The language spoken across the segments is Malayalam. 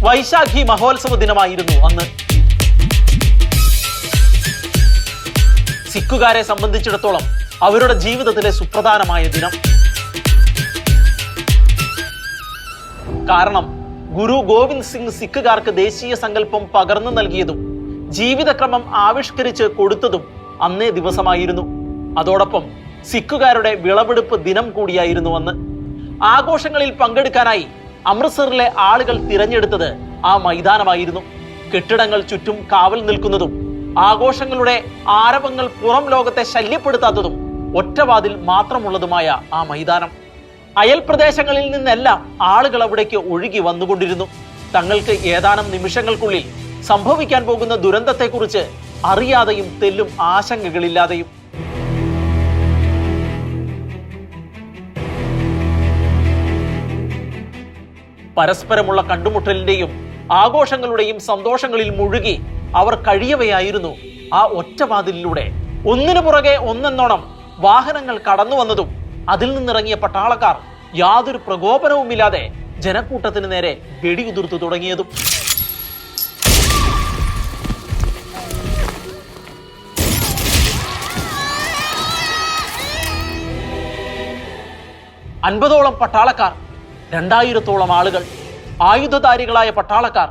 വൈശാഖി മഹോത്സവ ദിനമായിരുന്നു അന്ന്. സിഖുകാരെ സംബന്ധിച്ചിടത്തോളം അവരുടെ ജീവിതത്തിലെ സുപ്രധാനമായ ദിനം. കാരണം ഗുരു ഗോവിന്ദ് സിംഗ് സിഖുകാർക്ക് ദേശീയ സങ്കല്പം പകർന്നു നൽകിയതും ജീവിതക്രമം ആവിഷ്കരിച്ച് കൊടുത്തതും അന്നേ ദിവസമായിരുന്നു. അതോടൊപ്പം സിഖുകാരുടെ വിളവെടുപ്പ് ദിനം കൂടിയായിരുന്നു അന്ന്. ആഘോഷങ്ങളിൽ പങ്കെടുക്കാനായി അമൃത്സറിലെ ആളുകൾ തിരഞ്ഞെടുത്തത് ആ മൈതാനമായിരുന്നു. കെട്ടിടങ്ങൾ ചുറ്റും കാവൽ നിൽക്കുന്നതും ആഘോഷങ്ങളുടെ ആരവങ്ങൾ പുറം ലോകത്തെ ശല്യപ്പെടുത്താത്തതും ഒറ്റവാതിൽ മാത്രമുള്ളതുമായ ആ മൈതാനം. അയൽ പ്രദേശങ്ങളിൽ നിന്നെല്ലാം ആളുകൾ അവിടേക്ക് ഒഴുകി വന്നുകൊണ്ടിരുന്നു. തങ്ങൾക്ക് ഏതാനും നിമിഷങ്ങൾക്കുള്ളിൽ സംഭവിക്കാൻ പോകുന്ന ദുരന്തത്തെക്കുറിച്ച് അറിയാതെയും തെല്ലും ആശങ്കകളില്ലാതെയും. പരസ്പരമുള്ള കണ്ടുമുട്ടലിന്റെയും ആഘോഷങ്ങളുടെയും സന്തോഷങ്ങളിൽ മുഴുകി അവർ കഴിയവെയായിരുന്നു ആ ഒറ്റവാതിലിലൂടെ ഒന്നിനു പുറകെ ഒന്നെന്നോണം വാഹനങ്ങൾ കടന്നു വന്നതും അതിൽ നിന്നിറങ്ങിയ പട്ടാളക്കാർ യാതൊരു പ്രകോപനവുമില്ലാതെ ജനക്കൂട്ടത്തിന് നേരെ വെടിയുതിർത്തു തുടങ്ങിയതും. അൻപതോളം പട്ടാളക്കാർ, 2000-ഓളം ആളുകൾ, ആയുധധാരികളായ പട്ടാളക്കാർ,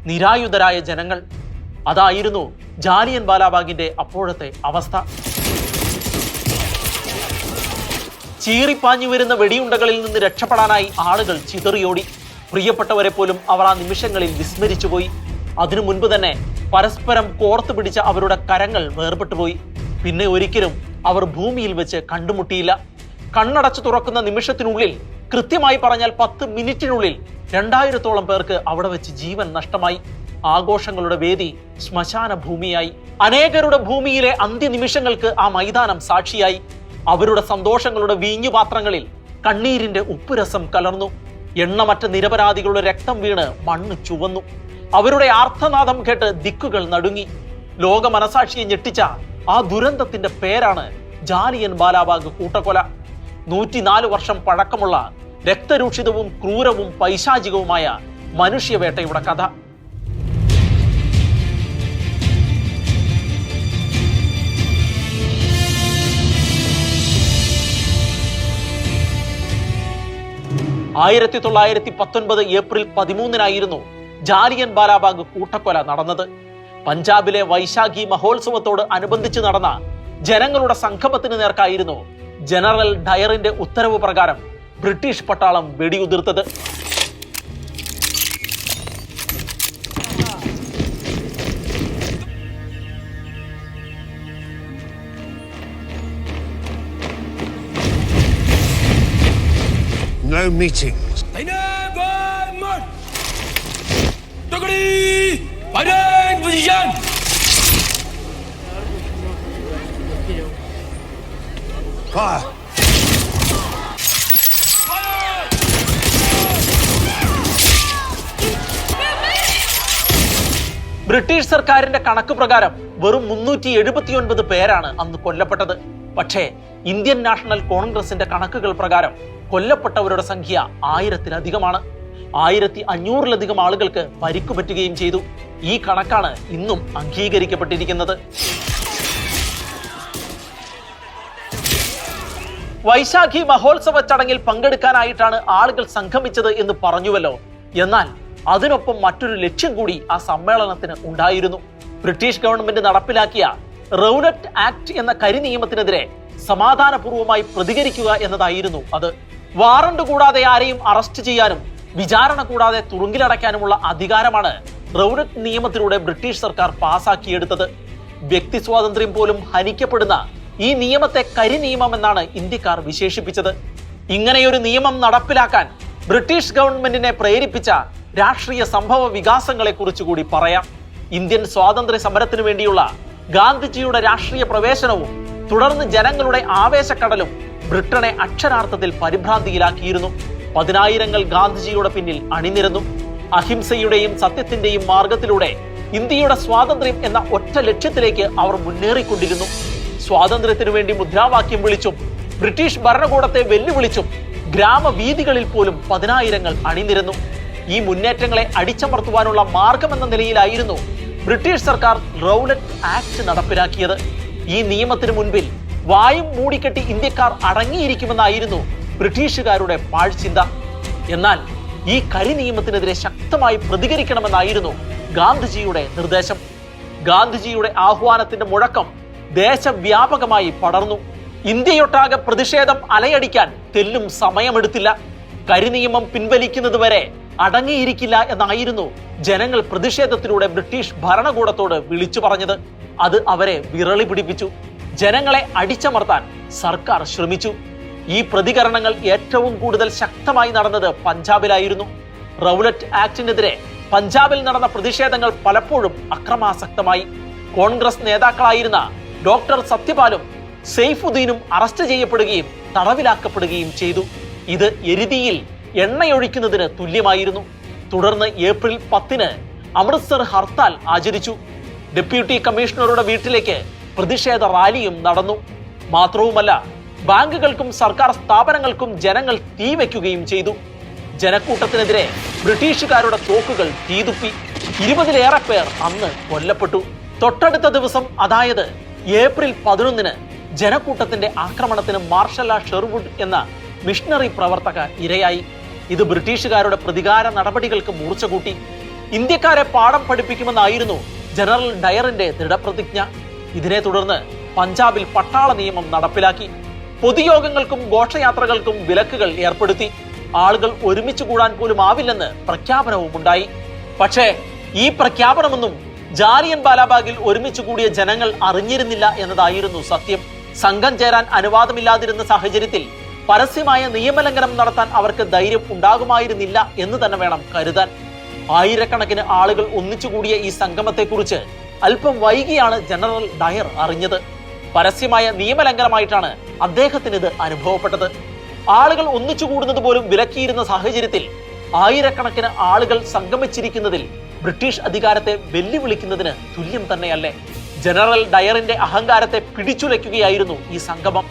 നിരായുധരായ ജനങ്ങൾ. അതായിരുന്നു ജാലിയൻ വാലാബാഗിന്റെ അപ്പോഴത്തെ അവസ്ഥ. ചീറിപ്പാഞ്ഞു വരുന്ന വെടിയുണ്ടകളിൽ നിന്ന് രക്ഷപ്പെടാനായി ആളുകൾ ചിതറിയോടി. പ്രിയപ്പെട്ടവരെ പോലും അവർ ആ നിമിഷങ്ങളിൽ വിസ്മരിച്ചുപോയി. അതിനു മുൻപ് തന്നെ പരസ്പരം കോർത്തു പിടിച്ച അവരുടെ കരങ്ങൾ വേർപെട്ടുപോയി. പിന്നെ ഒരിക്കലും അവർ ഭൂമിയിൽ വെച്ച് കണ്ടുമുട്ടിയില്ല. കണ്ണടച്ചു തുറക്കുന്ന നിമിഷത്തിനുള്ളിൽ, കൃത്യമായി പറഞ്ഞാൽ 10 മിനിറ്റിനുള്ളിൽ 2000-ഓളം പേർക്ക് അവിടെ വെച്ച് ജീവൻ നഷ്ടമായി. ആഘോഷങ്ങളുടെ വേദി ശ്മശാന ഭൂമിയായി. അനേകരുടെ ഭൂമിയിലെ അന്ത്യനിമിഷങ്ങൾക്ക് ആ മൈതാനം സാക്ഷിയായി. അവരുടെ സന്തോഷങ്ങളുടെ വീഞ്ഞുപാത്രങ്ങളിൽ കണ്ണീരിന്റെ ഉപ്പുരസം കലർന്നു. എണ്ണമറ്റ നിരപരാധികളുടെ രക്തം വീണ് മണ്ണ് ചുവന്നു. അവരുടെ ആർത്തനാദം കേട്ട് ദിക്കുകൾ നടുങ്ങി. ലോക മനസാക്ഷിയെ ഞെട്ടിച്ച ആ ദുരന്തത്തിന്റെ പേരാണ് ജാലിയൻ വാലാബാഗ് കൂട്ടക്കൊല. 104 വർഷം പഴക്കമുള്ള രക്തരൂക്ഷിതവും ക്രൂരവും പൈശാചികവുമായ മനുഷ്യവേട്ടയുടെ കഥ. ഏപ്രിൽ 13 ജാലിയൻ വാലാബാഗ് കൂട്ടക്കൊല നടന്നത്. പഞ്ചാബിലെ വൈശാഖി മഹോത്സവത്തോട് അനുബന്ധിച്ച് നടന്ന ജനങ്ങളുടെ സംഗമത്തിന് നേർക്കായിരുന്നു ജനറൽ ഡയറിന്റെ ഉത്തരവ് പ്രകാരം ബ്രിട്ടീഷ് പട്ടാളം വെടിയുതിർത്തത്. No meetings. Fire! ബ്രിട്ടീഷ് സർക്കാരിന്റെ കണക്ക് പ്രകാരം വെറും 379 പേരാണ് അന്ന് കൊല്ലപ്പെട്ടത്. പക്ഷേ ഇന്ത്യൻ നാഷണൽ കോൺഗ്രസിന്റെ കണക്കുകൾ പ്രകാരം കൊല്ലപ്പെട്ടവരുടെ സംഖ്യ 1000-ലധികമാണ്. 1500-ലധികം ആളുകൾക്ക് പരിക്കുപറ്റുകയും ചെയ്തു. ഈ കണക്കാണ് ഇന്നും അംഗീകരിക്കപ്പെട്ടിരിക്കുന്നത്. വൈശാഖി മഹോത്സവ ചടങ്ങിൽ പങ്കെടുക്കാനായിട്ടാണ് ആളുകൾ സംഗമിച്ചത് എന്ന് പറഞ്ഞുവല്ലോ. എന്നാൽ അതിനൊപ്പം മറ്റൊരു ലക്ഷ്യം കൂടി ആ സമ്മേളനത്തിന് ഉണ്ടായിരുന്നു. ബ്രിട്ടീഷ് ഗവൺമെന്റ് നടപ്പിലാക്കിയ റൗലറ്റ് ആക്ട് എന്ന കരിനിയമത്തിനെതിരെ സമാധാനപൂർവമായി പ്രതികരിക്കുക എന്നതായിരുന്നു അത്. വാറണ്ട് കൂടാതെ ആരെയും അറസ്റ്റ് ചെയ്യാനും വിചാരണ കൂടാതെ തുറുങ്കിലടയ്ക്കാനുമുള്ള അധികാരമാണ് റൗലറ്റ് നിയമത്തിലൂടെ ബ്രിട്ടീഷ് സർക്കാർ പാസാക്കിയെടുത്തത്. വ്യക്തി സ്വാതന്ത്ര്യം പോലും ഹനിക്കപ്പെടുന്ന ഈ നിയമത്തെ കരിനിയമം എന്നാണ് ഇന്ത്യക്കാർ വിശേഷിപ്പിച്ചത്. ഇങ്ങനെയൊരു നിയമം നടപ്പിലാക്കാൻ ബ്രിട്ടീഷ് ഗവൺമെന്റിനെ പ്രേരിപ്പിച്ച രാഷ്ട്രീയ സംഭവ വികാസങ്ങളെ കുറിച്ച് കൂടി പറയാം. ഇന്ത്യൻ സ്വാതന്ത്ര്യ സമരത്തിനു വേണ്ടിയുള്ള ഗാന്ധിജിയുടെ രാഷ്ട്രീയ പ്രവേശനവും തുടർന്ന് ജനങ്ങളുടെ ആവേശക്കടലും ബ്രിട്ടനെ അക്ഷരാർത്ഥത്തിൽ പരിഭ്രാന്തിയിലാക്കിയിരുന്നു. 10,000-ങ്ങൾ ഗാന്ധിജിയുടെ പിന്നിൽ അണിനിരന്നു. അഹിംസയുടെയും സത്യത്തിന്റെയും മാർഗത്തിലൂടെ ഇന്ത്യയുടെ സ്വാതന്ത്ര്യം എന്ന ഒറ്റ ലക്ഷ്യത്തിലേക്ക് അവർ മുന്നേറിക്കൊണ്ടിരുന്നു. സ്വാതന്ത്ര്യത്തിനു വേണ്ടി മുദ്രാവാക്യം വിളിച്ചും ബ്രിട്ടീഷ് ഭരണകൂടത്തെ വെല്ലുവിളിച്ചും ഗ്രാമവീഥികളിൽ പോലും 10,000-ങ്ങൾ അണിനിരന്നു. ഈ മുന്നേറ്റങ്ങളെ അടിച്ചമർത്തുവാനുള്ള മാർഗമെന്ന നിലയിലായിരുന്നു ബ്രിട്ടീഷ് സർക്കാർ റൗലറ്റ് ആക്ട് നടപ്പിലാക്കിയത്. ഈ നിയമത്തിന് മുൻപിൽ വായും മൂടിക്കെട്ടി ഇന്ത്യക്കാർ അടങ്ങിയിരിക്കുമെന്നായിരുന്നു ബ്രിട്ടീഷുകാരുടെ പാഴ്ചിന്ത. എന്നാൽ ഈ കരി നിയമത്തിനെതിരെ ശക്തമായി പ്രതികരിക്കണമെന്നായിരുന്നു ഗാന്ധിജിയുടെ നിർദ്ദേശം. ഗാന്ധിജിയുടെ ആഹ്വാനത്തിന്റെ മുഴക്കം ദേശവ്യാപകമായി പടർന്നു. ഇന്ത്യയൊട്ടാകെ പ്രതിഷേധം അലയടിക്കാൻ തെല്ലും സമയമെടുത്തില്ല. കരിനിയമം പിൻവലിക്കുന്നത് വരെ അടങ്ങിയിരിക്കില്ല എന്നായിരുന്നു ജനങ്ങൾ പ്രതിഷേധത്തിലൂടെ ബ്രിട്ടീഷ് ഭരണകൂടത്തോട് വിളിച്ചു പറഞ്ഞത്. അത് അവരെ വിറളി പിടിപ്പിച്ചു. ജനങ്ങളെ അടിച്ചമർത്താൻ സർക്കാർ ശ്രമിച്ചു. ഈ പ്രതികരണങ്ങൾ ഏറ്റവും കൂടുതൽ ശക്തമായി നടന്നത് പഞ്ചാബിലായിരുന്നു. റൗലറ്റ് ആക്ടിനെതിരെ പഞ്ചാബിൽ നടന്ന പ്രതിഷേധങ്ങൾ പലപ്പോഴും അക്രമാസക്തമായി. കോൺഗ്രസ് നേതാക്കളായിരുന്ന ഡോക്ടർ സത്യപാലും സെയ്ഫുദ്ദീനും അറസ്റ്റ് ചെയ്യപ്പെടുകയും തടവിലാക്കപ്പെടുകയും ചെയ്തു. ഇത് എരുതിയിൽ എണ്ണയൊഴിക്കുന്നതിന് തുല്യമായിരുന്നു. തുടർന്ന് ഏപ്രിൽ 10 അമൃത്സർ ഹർത്താൽ ആചരിച്ചു. ഡെപ്യൂട്ടി കമ്മീഷണറുടെ വീട്ടിലേക്ക് പ്രതിഷേധ റാലിയും നടന്നു. മാത്രവുമല്ല, ബാങ്കുകൾക്കും സർക്കാർ സ്ഥാപനങ്ങൾക്കും ജനങ്ങൾ തീവെക്കുകയും ചെയ്തു. ജനക്കൂട്ടത്തിനെതിരെ ബ്രിട്ടീഷുകാരുടെ തോക്കുകൾ തീതുപ്പി. 20-ലേറെ പേർ അന്ന് കൊല്ലപ്പെട്ടു. തൊട്ടടുത്ത ദിവസം, അതായത് ഏപ്രിൽ 11 ജനക്കൂട്ടത്തിന്റെ ആക്രമണത്തിന് മാർഷൽ ഷെർവുഡ് എന്ന മിഷണറി പ്രവർത്തക ഇരയായി. ഇത് ബ്രിട്ടീഷുകാരുടെ പ്രതികാര നടപടികൾക്ക് മൂർച്ച കൂട്ടി. ഇന്ത്യക്കാരെ പാഠം പഠിപ്പിക്കുമെന്നായിരുന്നു ജനറൽ ഡയറിന്റെ ദൃഢപ്രതിജ്ഞ. ഇതിനെ തുടർന്ന് പഞ്ചാബിൽ പട്ടാള നിയമം നടപ്പിലാക്കി. പൊതുയോഗങ്ങൾക്കും ഘോഷയാത്രകൾക്കും വിലക്കുകൾ ഏർപ്പെടുത്തി. ആളുകൾ ഒരുമിച്ച് കൂടാൻ പോലും ആവില്ലെന്ന് പ്രഖ്യാപനവും ഉണ്ടായി. പക്ഷേ ഈ പ്രഖ്യാപനമൊന്നും ജാലിയൻ വാലാബാഗിൽ ഒരുമിച്ച് കൂടിയ ജനങ്ങൾ അറിഞ്ഞിരുന്നില്ല എന്നതായിരുന്നു സത്യം. സംഘം ചേരാൻ അനുവാദമില്ലാതിരുന്ന സാഹചര്യത്തിൽ പരസ്യമായ നിയമലംഘനം നടത്താൻ അവർക്ക് ധൈര്യം ഉണ്ടാകുമായിരുന്നില്ല എന്ന് തന്നെ വേണം കരുതാൻ. ആയിരക്കണക്കിന് ആളുകൾ ഒന്നിച്ചുകൂടിയ ഈ സംഗമത്തെക്കുറിച്ച് അല്പം വൈകിയാണ് ജനറൽ ഡയർ അറിഞ്ഞത്. പരസ്യമായ നിയമലംഘനമായിട്ടാണ് അദ്ദേഹത്തിന് ഇത് അനുഭവപ്പെട്ടത്. ആളുകൾ ഒന്നിച്ചുകൂടുന്നത് പോലും വിലക്കിയിരുന്ന സാഹചര്യത്തിൽ ആയിരക്കണക്കിന് ആളുകൾ സംഗമിച്ചിരിക്കുന്നതിൽ ബ്രിട്ടീഷ് അധികാരത്തെ വെല്ലുവിളിക്കുന്നതിന് തുല്യം തന്നെയല്ലേ? ജനറൽ ഡയറിന്റെ അഹങ്കാരത്തെ പിടിച്ചുലയ്ക്കുകയായിരുന്നു ഈ സംഗമം.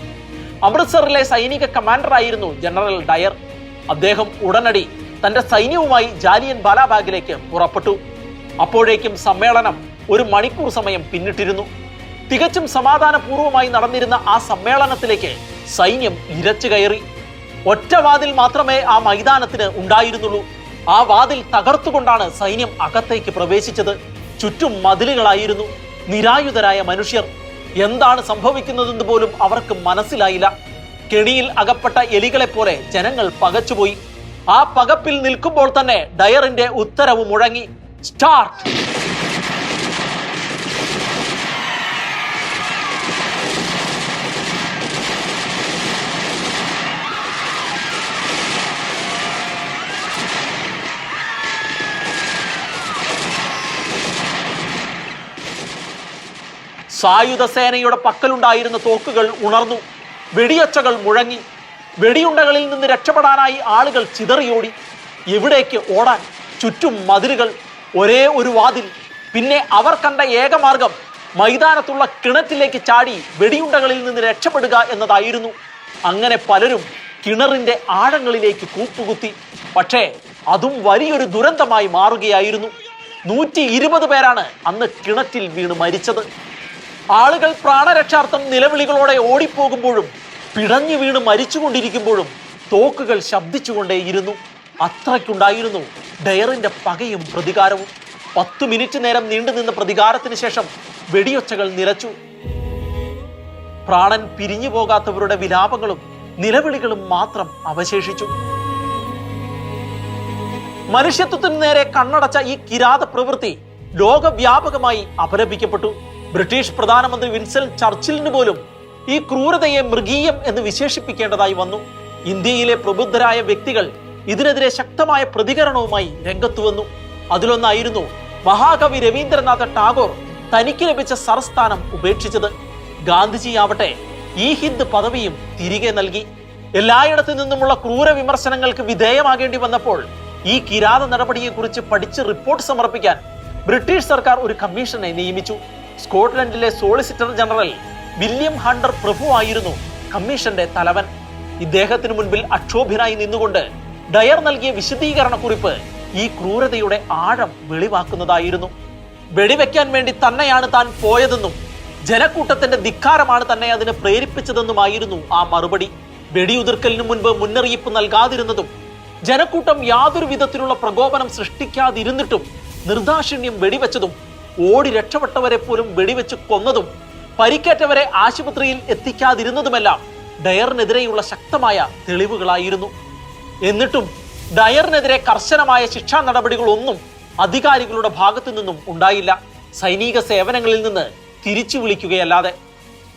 അമൃത്സറിലെ സൈനിക കമാൻഡറായിരുന്നു ജനറൽ ഡയർ. അദ്ദേഹം ഉടനടി തന്റെ സൈന്യവുമായി ജാലിയൻ വാലാബാഗിലേക്ക് പുറപ്പെട്ടു. അപ്പോഴേക്കും സമ്മേളനം 1 മണിക്കൂർ സമയം പിന്നിട്ടിരുന്നു. തികച്ചും സമാധാനപൂർവ്വമായി നടന്നിരുന്ന ആ സമ്മേളനത്തിലേക്ക് സൈന്യം ഇരച്ചു കയറി. ഒറ്റ വാതിൽ മാത്രമേ ആ മൈതാനത്തിന് ഉണ്ടായിരുന്നുള്ളൂ. ആ വാതിൽ തകർത്തുകൊണ്ടാണ് സൈന്യം അകത്തേക്ക് പ്രവേശിച്ചത്. ചുറ്റും മതിലുകളായിരുന്നു. നിരായുധരായ മനുഷ്യർ. എന്താണ് സംഭവിക്കുന്നതെന്ന് പോലും അവർക്ക് മനസ്സിലായില്ല. കെണിയിൽ അകപ്പെട്ട എലികളെ പോലെ ജനങ്ങൾ പകച്ചുപോയി. ആ പകപ്പിൽ നിൽക്കുമ്പോൾ തന്നെ ഡയറിന്റെ ഉത്തരവ് മുഴങ്ങി, സ്റ്റാർട്ട്. സായുധ സേനയുടെ പക്കലുണ്ടായിരുന്ന തോക്കുകൾ ഉണർന്നു. വെടിയൊച്ചകൾ മുഴങ്ങി. വെടിയുണ്ടകളിൽ നിന്ന് രക്ഷപ്പെടാനായി ആളുകൾ ചിതറിയോടി. എവിടേക്ക് ഓടാൻ? ചുറ്റും മതിലുകൾ, ഒരേ ഒരു വാതിൽ. പിന്നെ അവർ കണ്ട ഏകമാർഗം മൈതാനത്തുള്ള കിണറ്റിലേക്ക് ചാടി വെടിയുണ്ടകളിൽ നിന്ന് രക്ഷപ്പെടുക എന്നതായിരുന്നു. അങ്ങനെ പലരും കിണറിന്റെ ആഴങ്ങളിലേക്ക് കൂപ്പുകുത്തി. പക്ഷേ അതും വലിയൊരു ദുരന്തമായി മാറുകയായിരുന്നു. 120 പേരാണ് അന്ന് കിണറ്റിൽ വീണ് മരിച്ചത്. ആളുകൾ പ്രാണരക്ഷാർത്ഥം നിലവിളികളോടെ ഓടിപ്പോകുമ്പോഴും പിടഞ്ഞു വീണ് മരിച്ചുകൊണ്ടിരിക്കുമ്പോഴും തോക്കുകൾ ശബ്ദിച്ചുകൊണ്ടേയിരുന്നു. അത്രയ്ക്കുണ്ടായിരുന്നു ഡയറിന്റെ പകയും പ്രതികാരവും. 10 മിനിറ്റ് നേരം നീണ്ടുനിന്ന പ്രതികാരത്തിന് ശേഷം വെടിയൊച്ചകൾ നിലച്ചു. പ്രാണൻ പിരിഞ്ഞു പോകാത്തവരുടെ വിലാപങ്ങളും നിലവിളികളും മാത്രം അവശേഷിച്ചു. മനുഷ്യത്വത്തിന് നേരെ കണ്ണടച്ച ഈ കിരാത പ്രവൃത്തി ലോകവ്യാപകമായി അപലപിക്കപ്പെട്ടു. ബ്രിട്ടീഷ് പ്രധാനമന്ത്രി വിൻസ്റ്റൺ ചർച്ചിലിന് പോലും ഈ ക്രൂരതയെ മൃഗീയം എന്ന് വിശേഷിപ്പിക്കേണ്ടതായി വന്നു. ഇന്ത്യയിലെ പ്രബുദ്ധരായ വ്യക്തികൾ ഇതിനെതിരെ ശക്തമായ പ്രതികരണവുമായി രംഗത്തു വന്നു. അതിലൊന്നായിരുന്നു മഹാകവി രവീന്ദ്രനാഥ ടാഗോർ തനിക്ക് ലഭിച്ച സർ സ്ഥാനം ഉപേക്ഷിച്ചത്. ഗാന്ധിജിയാവട്ടെ ഈ ഹിന്ദ് പദവിയും തിരികെ നൽകി. എല്ലായിടത്തു നിന്നുമുള്ള ക്രൂര വിമർശനങ്ങൾക്ക് വിധേയമാകേണ്ടി വന്നപ്പോൾ ഈ കിരാത നടപടിയെക്കുറിച്ച് പഠിച്ച് റിപ്പോർട്ട് സമർപ്പിക്കാൻ ബ്രിട്ടീഷ് സർക്കാർ ഒരു കമ്മീഷനെ നിയമിച്ചു. സ്കോട്ട്ലൻഡിലെ സോളിസിറ്റർ ജനറൽ വില്യം ഹണ്ടർ പ്രഭു ആയിരുന്നു കമ്മീഷന്റെ തലവൻ. ഇദ്ദേഹത്തിന് മുൻപിൽ അക്ഷോഭ്യനായി നിന്നുകൊണ്ട് ഡയർ നൽകിയ വിശദീകരണ കുറിപ്പ് ഈ ക്രൂരതയുടെ ആഴം വെളിവാക്കുന്നതായിരുന്നു. വെടിവെക്കാൻ വേണ്ടി തന്നെയാണ് താൻ പോയതെന്നും ജനക്കൂട്ടത്തിന്റെ ധിക്കാരമാണ് തന്നെ അതിന് പ്രേരിപ്പിച്ചതെന്നുമായിരുന്നു ആ മറുപടി. വെടിയുതിർക്കലിനു മുൻപ് മുന്നറിയിപ്പ് നൽകാതിരുന്നതും ജനക്കൂട്ടം യാതൊരു വിധത്തിലുള്ള പ്രകോപനം സൃഷ്ടിക്കാതിരുന്നിട്ടും നിർദാക്ഷിണ്യം വെടിവെച്ചതും ഓടി രക്ഷപ്പെട്ടവരെ പോലും വെടിവെച്ച് കൊന്നതും പരിക്കേറ്റവരെ ആശുപത്രിയിൽ എത്തിക്കാതിരുന്നതുമെല്ലാം ഡയറിനെതിരെയുള്ള ശക്തമായ തെളിവുകളായിരുന്നു. എന്നിട്ടും ഡയറിനെതിരെ കർശനമായ ശിക്ഷാ നടപടികളൊന്നും അധികാരികളുടെ ഭാഗത്തു നിന്നും ഉണ്ടായില്ല. സൈനിക സേവനങ്ങളിൽ നിന്ന് തിരിച്ചു വിളിക്കുകയല്ലാതെ.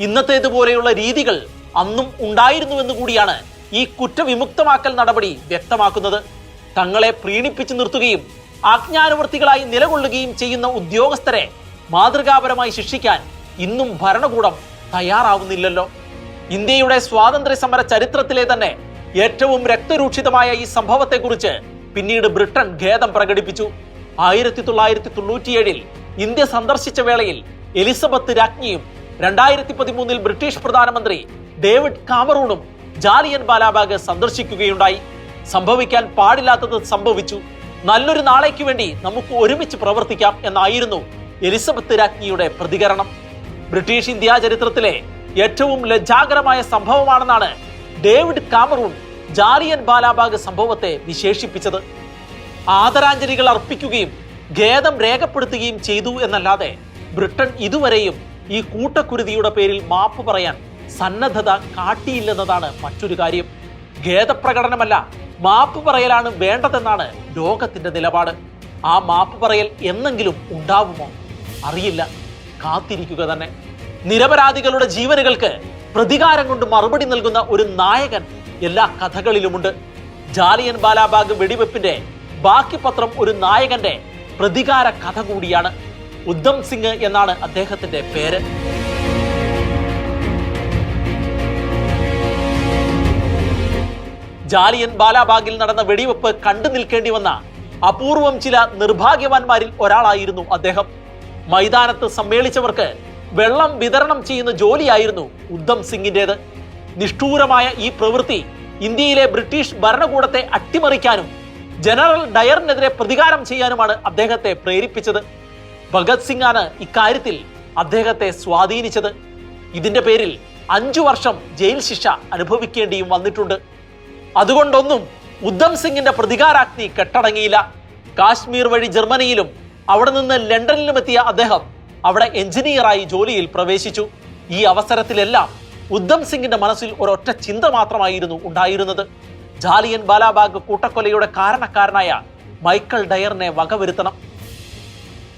ഇന്നത്തേതുപോലെയുള്ള രീതികൾ അന്നും ഉണ്ടായിരുന്നുവെന്ന് കൂടിയാണ് ഈ കുറ്റവിമുക്തമാക്കൽ നടപടി വ്യക്തമാക്കുന്നത്. തങ്ങളെ പ്രീണിപ്പിച്ചു നിർത്തുകയും ആജ്ഞാനുവർത്തികളായി നിലകൊള്ളുകയും ചെയ്യുന്ന ഉദ്യോഗസ്ഥരെ മാതൃകാപരമായി ശിക്ഷിക്കാൻ ഇന്നും ഭരണകൂടം തയ്യാറാവുന്നില്ലല്ലോ. ഇന്ത്യയുടെ സ്വാതന്ത്ര്യ സമര ചരിത്രത്തിലെ തന്നെ ഏറ്റവും രക്തരൂക്ഷിതമായ ഈ സംഭവത്തെക്കുറിച്ച് പിന്നീട് ബ്രിട്ടൻ ഖേദം പ്രകടിപ്പിച്ചു. 1997 ഇന്ത്യ സന്ദർശിച്ച വേളയിൽ എലിസബത്ത് രാജ്ഞിയും 2013 ബ്രിട്ടീഷ് പ്രധാനമന്ത്രി ഡേവിഡ് കാമറൂണും ജാലിയൻ വാലാബാഗ് സന്ദർശിക്കുകയുണ്ടായി. സംഭവിക്കാൻ പാടില്ലാത്തത് സംഭവിച്ചു, നല്ലൊരു നാളേക്ക് വേണ്ടി നമുക്ക് ഒരുമിച്ച് പ്രവർത്തിക്കാം എന്നായിരുന്നു എലിസബത്ത് രാജ്ഞിയുടെ പ്രതികരണം. ബ്രിട്ടീഷ് ഇന്ത്യ ചരിത്രത്തിലെ ഏറ്റവും ലജ്ജാകരമായ സംഭവമാണെന്നാണ് ഡേവിഡ് കാമറൂൺ ജാലിയൻ വാലാബാഗ് സംഭവത്തെ വിശേഷിപ്പിച്ചത്. ആദരാഞ്ജലികൾ അർപ്പിക്കുകയും ഖേദം രേഖപ്പെടുത്തുകയും ചെയ്തു എന്നല്ലാതെ ബ്രിട്ടൻ ഇതുവരെയും ഈ കൂട്ടക്കുരുതിയുടെ പേരിൽ മാപ്പ് പറയാൻ സന്നദ്ധത കാട്ടിയില്ലെന്നതാണ് മറ്റൊരു കാര്യം. ഖേദപ്രകടനമല്ല, മാപ്പ് പറയലാണ് വേണ്ടതെന്നാണ് ലോകത്തിന്റെ നിലപാട്. ആ മാപ്പ് പറയൽ എന്നെങ്കിലും ഉണ്ടാവുമോ അറിയില്ല, കാത്തിരിക്കുക തന്നെ. നിരപരാധികളുടെ ജീവനുകൾക്ക് പ്രതികാരം കൊണ്ട് മറുപടി നൽകുന്ന ഒരു നായകൻ എല്ലാ കഥകളിലുമുണ്ട്. ജാലിയൻ വാലാബാഗ് വെടിവെപ്പിന്റെ ബാക്കി പത്രം ഒരു നായകന്റെ പ്രതികാര കഥ കൂടിയാണ്. ഉദ്ധം സിംഗ് എന്നാണ് അദ്ദേഹത്തിന്റെ പേര്. ജാലിയൻ വാലാബാഗിൽ നടന്ന വെടിവെപ്പ് കണ്ടു നിൽക്കേണ്ടി വന്ന അപൂർവം ചില നിർഭാഗ്യവാന്മാരിൽ ഒരാളായിരുന്നു അദ്ദേഹം. മൈതാനത്ത് സമ്മേളിച്ചവർക്ക് വെള്ളം വിതരണം ചെയ്യുന്ന ജോലിയായിരുന്നു ഉദ്ധം സിംഗിന്റേത്. നിഷ്ഠൂരമായ ഈ പ്രവൃത്തി ഇന്ത്യയിലെ ബ്രിട്ടീഷ് ഭരണകൂടത്തെ അട്ടിമറിക്കാനും ജനറൽ ഡയറിനെതിരെ പ്രതികാരം ചെയ്യാനുമാണ് അദ്ദേഹത്തെ പ്രേരിപ്പിച്ചത്. ഭഗത് സിംഗ് ആണ് ഇക്കാര്യത്തിൽ അദ്ദേഹത്തെ സ്വാധീനിച്ചത്. ഇതിന്റെ പേരിൽ 5 വർഷം ജയിൽ ശിക്ഷ അനുഭവിക്കേണ്ടിയും വന്നിട്ടുണ്ട്. അതുകൊണ്ടൊന്നും ഉദ്ധം സിംഗിന്റെ പ്രതികാരാഗ്നി കെട്ടടങ്ങിയില്ല. കാശ്മീർ വഴി ജർമ്മനിയിലും അവിടെ നിന്ന് ലണ്ടനിലും എത്തിയ അദ്ദേഹം അവിടെ എഞ്ചിനീയറായി ജോലിയിൽ പ്രവേശിച്ചു. ഈ അവസരത്തിലെല്ലാം ഉദ്ധം സിംഗിന്റെ മനസ്സിൽ ഒരൊറ്റ ചിന്ത മാത്രമായിരുന്നു ഉണ്ടായിരുന്നത്: ജാലിയൻ വാലാബാഗ് കൂട്ടക്കൊലയുടെ കാരണക്കാരനായ മൈക്കൽ ഡയറിനെ വകവരുത്തണം.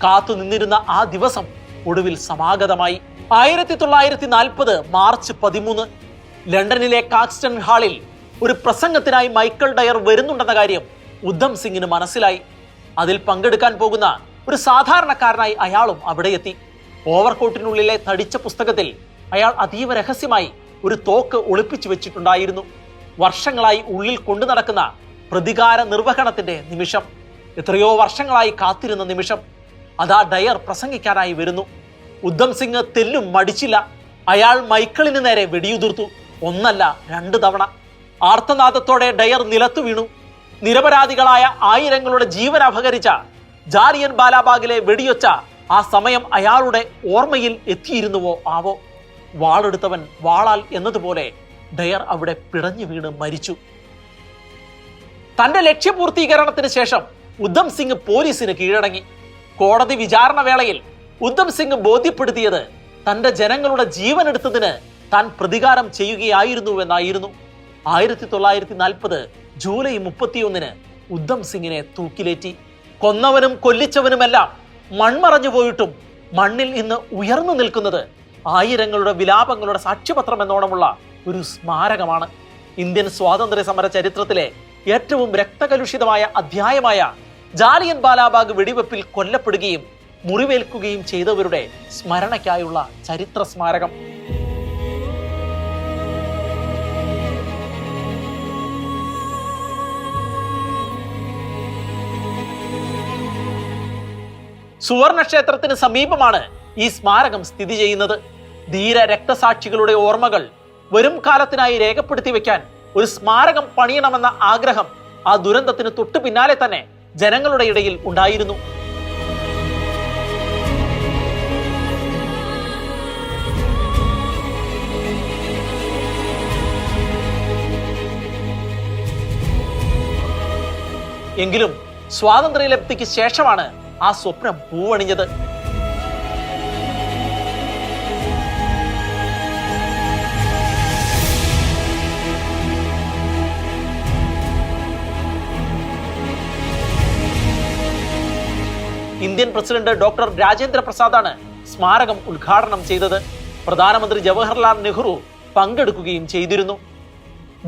കാത്തു നിന്നിരുന്ന ആ ദിവസം ഒടുവിൽ സമാഗതമായി. 1940 മാർച്ച് 13 ലണ്ടനിലെ കാക്സ്റ്റൺ ഹാളിൽ ഒരു പ്രസംഗത്തിനായി മൈക്കൽ ഡയർ വരുന്നുണ്ടെന്ന കാര്യം ഉദ്ധം സിംഗിന് മനസ്സിലായി. അതിൽ പങ്കെടുക്കാൻ പോകുന്ന ഒരു സാധാരണക്കാരനായി അയാളും അവിടെ എത്തി. ഓവർകോട്ടിനുള്ളിലെ തടിച്ച പുസ്തകത്തിൽ അയാൾ അതീവ രഹസ്യമായി ഒരു തോക്ക് ഒളിപ്പിച്ചു വെച്ചിട്ടുണ്ടായിരുന്നു. വർഷങ്ങളായി ഉള്ളിൽ കൊണ്ടു നടക്കുന്ന പ്രതികാര നിർവഹണത്തിന്റെ നിമിഷം, എത്രയോ വർഷങ്ങളായി കാത്തിരുന്ന നിമിഷം. അതാ ഡയർ പ്രസംഗിക്കാനായി വരുന്നു. ഉദ്ധം സിംഗ് തെല്ലും മടിച്ചില്ല. അയാൾ മൈക്കിളിന് നേരെ വെടിയുതിർത്തു. 1 അല്ല 2 തവണ. ആർത്തനാദത്തോടെ ഡയർ നിലത്തു വീണു. നിരപരാധികളായ ആയിരങ്ങളുടെ ജീവൻ അപഹരിച്ച ജാലിയൻ വാലാബാഗിലെ വെടിയൊച്ച ആ സമയം അയാളുടെ ഓർമ്മയിൽ എത്തിയിരുന്നുവോ ആവോ. വാളെടുത്തവൻ വാളാൽ എന്നതുപോലെ ഡയർ അവിടെ പിടഞ്ഞു വീണ് മരിച്ചു. തന്റെ ലക്ഷ്യപൂർത്തീകരണത്തിന് ശേഷം ഉദ്ധം സിംഗ് പോലീസിന് കീഴടങ്ങി. കോടതി വിചാരണ വേളയിൽ ഉദ്ധം സിംഗ് ബോധ്യപ്പെടുത്തിയത് തന്റെ ജനങ്ങളുടെ ജീവൻ എടുത്തതിന് താൻ പ്രതികാരം ചെയ്യുകയായിരുന്നുവെന്നായിരുന്നു. 1940 ജൂലൈ 31 ഉദ്ധം സിംഗിനെ തൂക്കിലേറ്റി. കൊന്നവനും കൊല്ലിച്ചവനുമെല്ലാം മൺമറഞ്ഞു പോയിട്ടും മണ്ണിൽ ഇന്ന് ഉയർന്നു നിൽക്കുന്നത് ആയിരങ്ങളുടെ വിലാപങ്ങളുടെ സാക്ഷ്യപത്രം എന്നോണമുള്ള ഒരു സ്മാരകമാണ്. ഇന്ത്യൻ സ്വാതന്ത്ര്യ സമര ചരിത്രത്തിലെ ഏറ്റവും രക്തകലുഷിതമായ അധ്യായമായ ജാലിയൻ വാലാബാഗ് വെടിവെപ്പിൽ കൊല്ലപ്പെടുകയും മുറിവേൽക്കുകയും ചെയ്തവരുടെ സ്മരണയ്ക്കായുള്ള ചരിത്ര സ്മാരകം. സുവർണക്ഷേത്രത്തിന് സമീപമാണ് ഈ സ്മാരകം സ്ഥിതി ചെയ്യുന്നത്. ധീര രക്തസാക്ഷികളുടെ ഓർമ്മകൾ വരും കാലത്തിനായി രേഖപ്പെടുത്തി വെക്കാൻ ഒരു സ്മാരകം പണിയണമെന്ന ആഗ്രഹം ആ ദുരന്തത്തിന് തൊട്ടു പിന്നാലെ തന്നെ ജനങ്ങളുടെ ഇടയിൽ ഉണ്ടായിരുന്നു. എങ്കിലും സ്വാതന്ത്ര്യലബ്ധിക്ക് ശേഷമാണ് ആ സ്വപ്നം പൂവണിഞ്ഞത്. ഇന്ത്യൻ പ്രസിഡന്റ് ഡോക്ടർ രാജേന്ദ്ര പ്രസാദാണ് സ്മാരകം ഉദ്ഘാടനം ചെയ്തത്. പ്രധാനമന്ത്രി ജവഹർലാൽ നെഹ്റു പങ്കെടുക്കുകയും ചെയ്തിരുന്നു.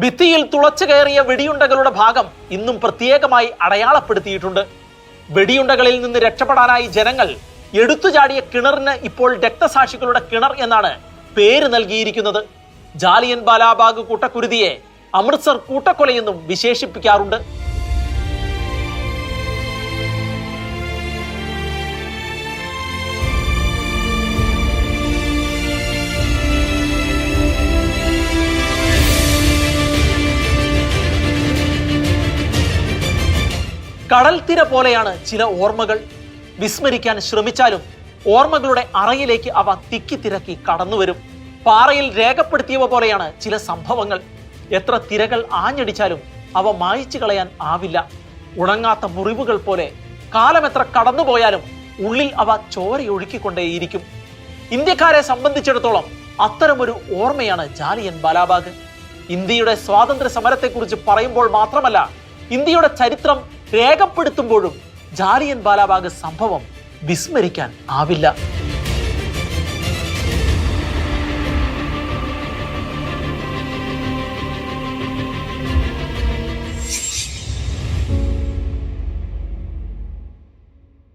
ഭിത്തിയിൽ തുളച്ചു കയറിയ വെടിയുണ്ടകളുടെ ഭാഗം ഇന്നും പ്രത്യേകമായി അടയാളപ്പെടുത്തിയിട്ടുണ്ട്. വെടിയുണ്ടകളിൽ നിന്ന് രക്ഷപ്പെടാനായി ജനങ്ങൾ എടുത്തുചാടിയ കിണറിന് ഇപ്പോൾ രക്തസാക്ഷികളുടെ കിണർ എന്നാണ് പേര് നൽകിയിരിക്കുന്നത്. ജാലിയൻ വാലാബാഗ് കൂട്ടക്കുരുതിയെ അമൃത്സർ കൂട്ടക്കൊലയെന്നും വിശേഷിപ്പിക്കാറുണ്ട്. കടൽ തിര പോലെയാണ് ചില ഓർമ്മകൾ. വിസ്മരിക്കാൻ ശ്രമിച്ചാലും ഓർമ്മകളുടെ അറയിലേക്ക് അവ തിക്കിത്തിരക്കി കടന്നുവരും. പാറയിൽ രേഖപ്പെടുത്തിയവ പോലെയാണ് ചില സംഭവങ്ങൾ. എത്ര തിരകൾ ആഞ്ഞടിച്ചാലും അവ മായ്ച്ചു കളയാൻ ആവില്ല. ഉണങ്ങാത്ത മുറിവുകൾ പോലെ കാലം എത്ര കടന്നുപോയാലും ഉള്ളിൽ അവ ചോരയൊഴുക്കിക്കൊണ്ടേയിരിക്കും. ഇന്ത്യക്കാരെ സംബന്ധിച്ചിടത്തോളം അത്തരമൊരു ഓർമ്മയാണ് ജാലിയൻ വാലാബാഗ്. ഇന്ത്യയുടെ സ്വാതന്ത്ര്യ സമരത്തെക്കുറിച്ച് പറയുമ്പോൾ മാത്രമല്ല, ഇന്ത്യയുടെ ചരിത്രം രേഖപ്പെടുത്തുമ്പോഴും ജാലിയൻ വാലാബാഗ് സംഭവം വിസ്മരിക്കാൻ ആവില്ല.